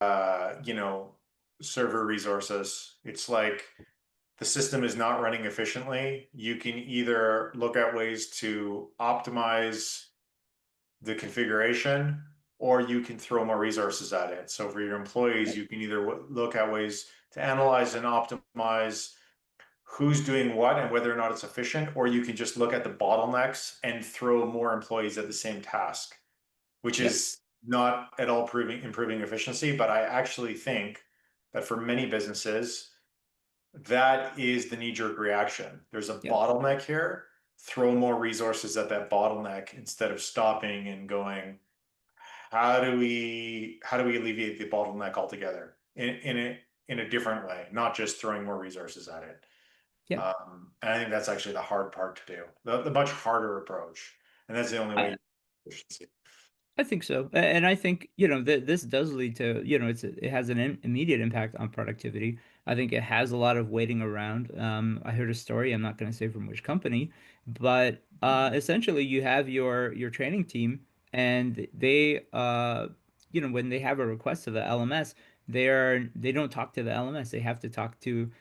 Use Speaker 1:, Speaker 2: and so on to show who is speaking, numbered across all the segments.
Speaker 1: server resources. It's like the system is not running efficiently. You can either look at ways to optimize the configuration, or you can throw more resources at it. So for your employees, you can either look at ways to analyze and optimize who's doing what and whether or not it's efficient, or you can just look at the bottlenecks and throw more employees at the same task, which
Speaker 2: Yep.
Speaker 1: is not at all improving efficiency. But I actually think that for many businesses, that is the knee-jerk reaction. There's a
Speaker 2: Yep.
Speaker 1: bottleneck here. Throw more resources at that bottleneck instead of stopping and going, how do we alleviate the bottleneck altogether in a different way, not just throwing more resources at it.
Speaker 2: Yep.
Speaker 1: And I think that's actually the hard part to do, the much harder approach, and that's the only way
Speaker 2: I,
Speaker 1: you efficiency.
Speaker 2: I think so, and I think this does lead to it has an immediate impact on productivity. I think it has a lot of waiting around. I heard a story. I'm not going to say from which company, but essentially you have your training team, and they when they have a request to the LMS, they don't talk to the LMS. They have to talk to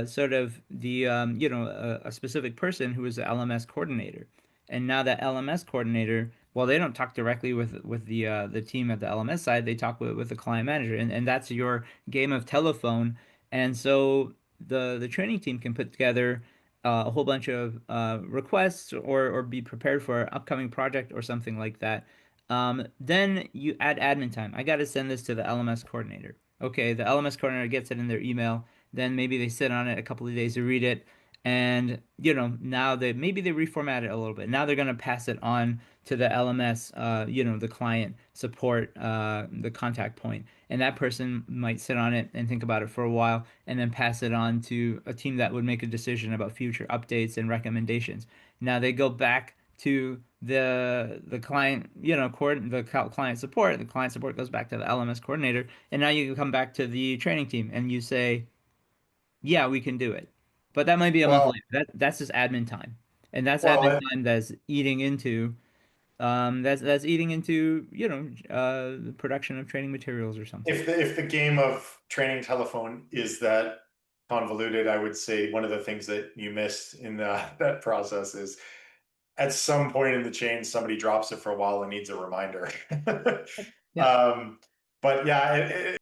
Speaker 2: sort of the a specific person who is the LMS coordinator. And now that LMS coordinator, well, they don't talk directly with the team at the LMS side. They talk with the client manager, and that's your game of telephone. And so the training team can put together a whole bunch of requests or be prepared for an upcoming project or something like that. Then you add admin time. I got to send this to the LMS coordinator. Okay, the LMS coordinator gets it in their email. Then maybe they sit on it a couple of days to read it, and now they maybe they reformat it a little bit. Now they're going to pass it on to the LMS, the client support, the contact point, and that person might sit on it and think about it for a while, and then pass it on to a team that would make a decision about future updates and recommendations. Now they go back to the client, client support. The client support goes back to the LMS coordinator, and now you can come back to the training team and you say, yeah, we can do it. But that might be a month
Speaker 1: Well,
Speaker 2: later. That's just admin time. And that's admin
Speaker 1: well,
Speaker 2: time that's eating into that's eating into, the production of training materials or something.
Speaker 1: if the game of training telephone is that convoluted, I would say one of the things that you missed in that process is at some point in the chain, somebody drops it for a while and needs a reminder.
Speaker 2: Yep.
Speaker 1: Um, but yeah,